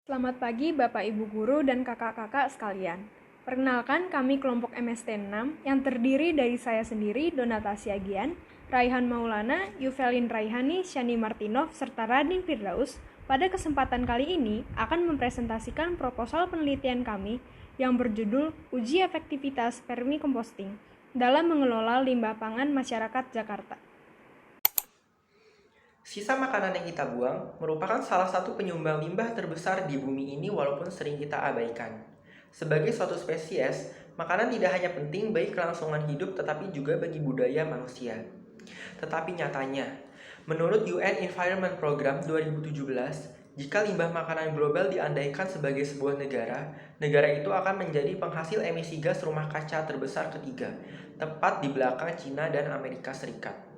Selamat pagi Bapak Ibu Guru dan kakak-kakak sekalian. Perkenalkan kami kelompok MST 6 yang terdiri dari saya sendiri, Donata Siagian, Raihan Maulana, Yuvelin Raihani, Shani Martinov, serta Radin Firdaus. Pada kesempatan kali ini akan mempresentasikan proposal penelitian kami yang berjudul Uji Efektivitas Vermicomposting dalam mengelola limbah pangan masyarakat Jakarta. Sisa makanan yang kita buang merupakan salah satu penyumbang limbah terbesar di bumi ini walaupun sering kita abaikan. Sebagai suatu spesies, makanan tidak hanya penting bagi kelangsungan hidup tetapi juga bagi budaya manusia. Tetapi nyatanya, menurut UN Environment Program 2017, jika limbah makanan global diandaikan sebagai sebuah negara, negara itu akan menjadi penghasil emisi gas rumah kaca terbesar ketiga, tepat di belakang Cina dan Amerika Serikat.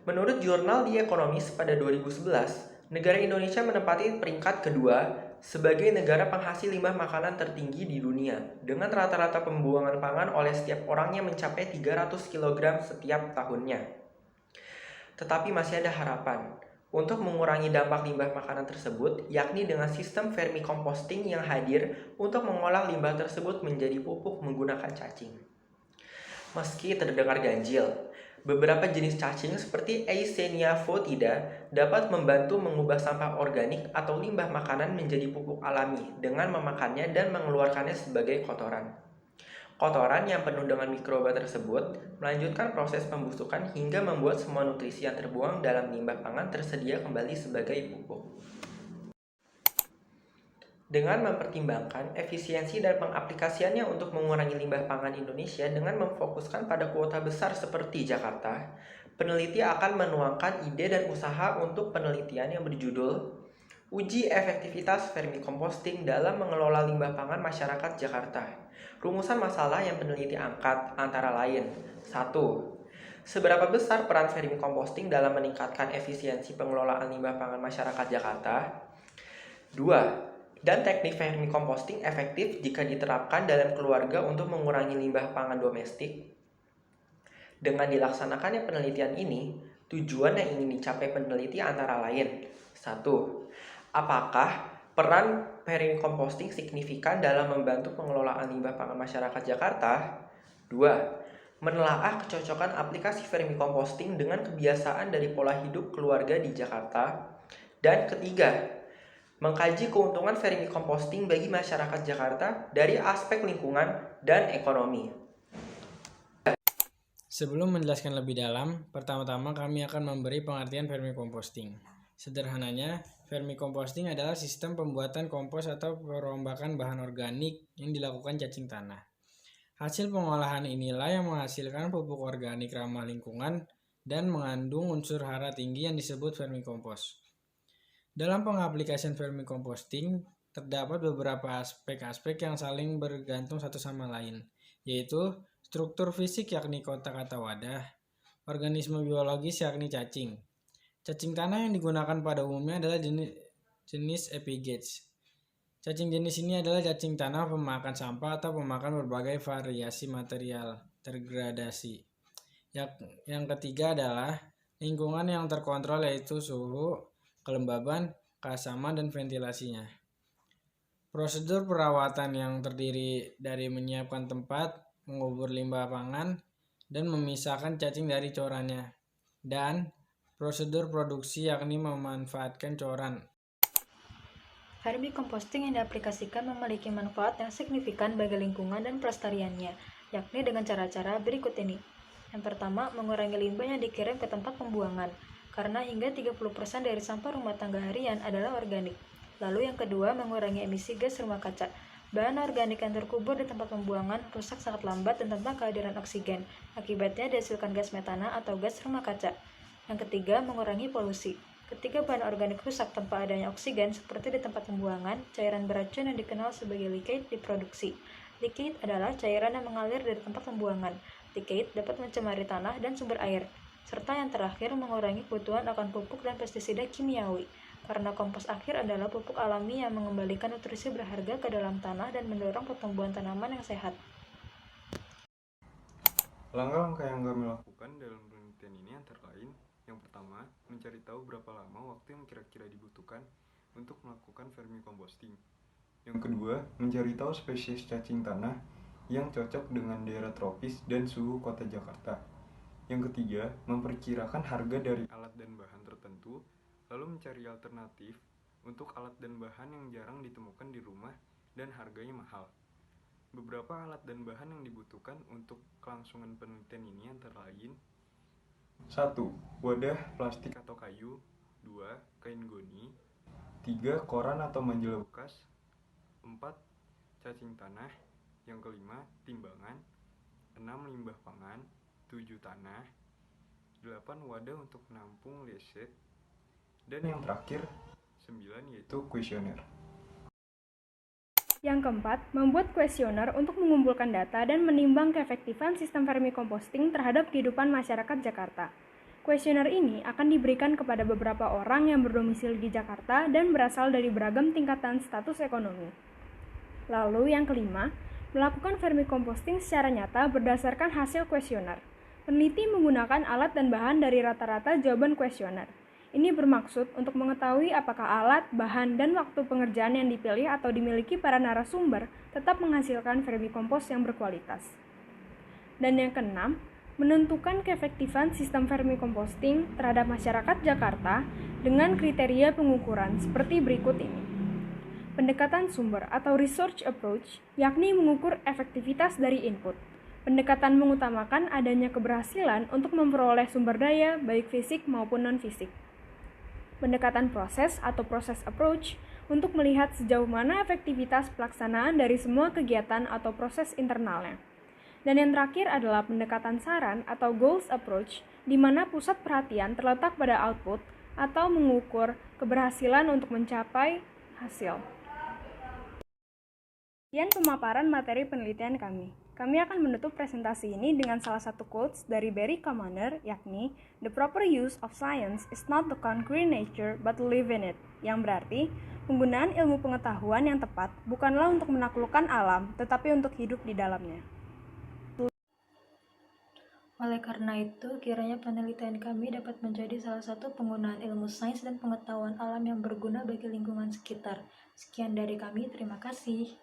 Menurut jurnal The Economist pada 2011, negara Indonesia menempati peringkat kedua sebagai negara penghasil limbah makanan tertinggi di dunia, dengan rata-rata pembuangan pangan oleh setiap orangnya mencapai 300 kg setiap tahunnya. Tetapi masih ada harapan untuk mengurangi dampak limbah makanan tersebut, yakni dengan sistem vermicomposting yang hadir untuk mengolah limbah tersebut menjadi pupuk menggunakan cacing. Meski terdengar ganjil, beberapa jenis cacing seperti Eisenia foetida dapat membantu mengubah sampah organik atau limbah makanan menjadi pupuk alami dengan memakannya dan mengeluarkannya sebagai kotoran. Kotoran yang penuh dengan mikroba tersebut melanjutkan proses pembusukan hingga membuat semua nutrisi yang terbuang dalam limbah pangan tersedia kembali sebagai pupuk. Dengan mempertimbangkan efisiensi dan pengaplikasiannya untuk mengurangi limbah pangan Indonesia dengan memfokuskan pada kuota besar seperti Jakarta, peneliti akan menuangkan ide dan usaha untuk penelitian yang berjudul Uji Efektivitas Vermicomposting dalam Mengelola Limbah Pangan Masyarakat Jakarta. Rumusan masalah yang peneliti angkat antara lain: 1. Seberapa besar peran vermicomposting dalam meningkatkan efisiensi pengelolaan limbah pangan masyarakat Jakarta? 2. Dan teknik vermicomposting efektif jika diterapkan dalam keluarga untuk mengurangi limbah pangan domestik. Dengan dilaksanakannya penelitian ini, tujuan yang ingin dicapai peneliti antara lain: 1. Apakah peran vermicomposting signifikan dalam membantu pengelolaan limbah pangan masyarakat Jakarta? 2. Menelaah kecocokan aplikasi vermicomposting dengan kebiasaan dari pola hidup keluarga di Jakarta. Dan ketiga, mengkaji keuntungan vermicomposting bagi masyarakat Jakarta dari aspek lingkungan dan ekonomi. Sebelum menjelaskan lebih dalam, pertama-tama kami akan memberi pengertian vermicomposting. Sederhananya, vermicomposting adalah sistem pembuatan kompos atau perombakan bahan organik yang dilakukan cacing tanah. Hasil pengolahan inilah yang menghasilkan pupuk organik ramah lingkungan dan mengandung unsur hara tinggi yang disebut vermicompost. Dalam pengaplikasian vermicomposting, terdapat beberapa aspek-aspek yang saling bergantung satu sama lain, yaitu struktur fisik yakni kotak atau wadah, organisme biologis yakni cacing. Cacing tanah yang digunakan pada umumnya adalah jenis epigets. Cacing jenis ini adalah cacing tanah pemakan sampah atau pemakan berbagai variasi material tergradasi. Yang ketiga adalah lingkungan yang terkontrol, yaitu suhu, kelembaban, keasaman, dan ventilasinya. Prosedur perawatan yang terdiri dari menyiapkan tempat, mengubur limbah pangan, dan memisahkan cacing dari corannya. Dan prosedur produksi yakni memanfaatkan coran. Vermicomposting yang diaplikasikan memiliki manfaat yang signifikan bagi lingkungan dan pelestariannya, yakni dengan cara-cara berikut ini. Yang pertama, mengurangi limbah yang dikirim ke tempat pembuangan, karena hingga 30% dari sampah rumah tangga harian adalah organik. Lalu yang kedua, mengurangi emisi gas rumah kaca. Bahan organik yang terkubur di tempat pembuangan rusak sangat lambat dan tanpa kehadiran oksigen. Akibatnya dihasilkan gas metana atau gas rumah kaca. Yang ketiga, mengurangi polusi. Ketika bahan organik rusak tanpa adanya oksigen, seperti di tempat pembuangan, cairan beracun yang dikenal sebagai leachate diproduksi. Leachate adalah cairan yang mengalir dari tempat pembuangan. Leachate dapat mencemari tanah dan sumber air. Serta yang terakhir, mengurangi kebutuhan akan pupuk dan pestisida kimiawi. Karena kompos akhir adalah pupuk alami yang mengembalikan nutrisi berharga ke dalam tanah dan mendorong pertumbuhan tanaman yang sehat. Langkah-langkah yang kami lakukan dalam penelitian ini antara lain: yang pertama, mencari tahu berapa lama waktu yang kira-kira dibutuhkan untuk melakukan vermicomposting. Yang kedua, mencari tahu spesies cacing tanah yang cocok dengan daerah tropis dan suhu kota Jakarta. Yang ketiga, memperkirakan harga dari alat dan bahan tertentu, lalu mencari alternatif untuk alat dan bahan yang jarang ditemukan di rumah dan harganya mahal. Beberapa alat dan bahan yang dibutuhkan untuk kelangsungan penelitian ini antara lain 1. Wadah plastik atau kayu. 2. Kain goni. 3. Koran atau majalah bekas. 4. Cacing tanah. Yang kelima, timbangan. 6. Limbah pangan. 7. Tanah. 8. Wadah untuk menampung leset. Dan yang terakhir, 9, yaitu kuesioner. Yang keempat, membuat kuesioner untuk mengumpulkan data dan menimbang keefektifan sistem vermicomposting terhadap kehidupan masyarakat Jakarta. Kuesioner ini akan diberikan kepada beberapa orang yang berdomisili di Jakarta dan berasal dari beragam tingkatan status ekonomi. Lalu yang kelima, melakukan vermicomposting secara nyata berdasarkan hasil kuesioner. Peneliti menggunakan alat dan bahan dari rata-rata jawaban kuesioner. Ini bermaksud untuk mengetahui apakah alat, bahan, dan waktu pengerjaan yang dipilih atau dimiliki para narasumber tetap menghasilkan vermicompost yang berkualitas. Dan yang keenam, menentukan keefektifan sistem vermicomposting terhadap masyarakat Jakarta dengan kriteria pengukuran seperti berikut ini. Pendekatan sumber atau research approach, yakni mengukur efektivitas dari input. Pendekatan mengutamakan adanya keberhasilan untuk memperoleh sumber daya baik fisik maupun non-fisik. Pendekatan proses atau process approach untuk melihat sejauh mana efektivitas pelaksanaan dari semua kegiatan atau proses internalnya. Dan yang terakhir adalah pendekatan saran atau goals approach, di mana pusat perhatian terletak pada output atau mengukur keberhasilan untuk mencapai hasil. Sekian pemaparan materi penelitian kami. Kami akan menutup presentasi ini dengan salah satu quotes dari Barry Commoner, yakni, "The proper use of science is not to conquer nature, but to live in it." Yang berarti, penggunaan ilmu pengetahuan yang tepat bukanlah untuk menaklukkan alam, tetapi untuk hidup di dalamnya. Oleh karena itu, kiranya penelitian kami dapat menjadi salah satu penggunaan ilmu sains dan pengetahuan alam yang berguna bagi lingkungan sekitar. Sekian dari kami, terima kasih.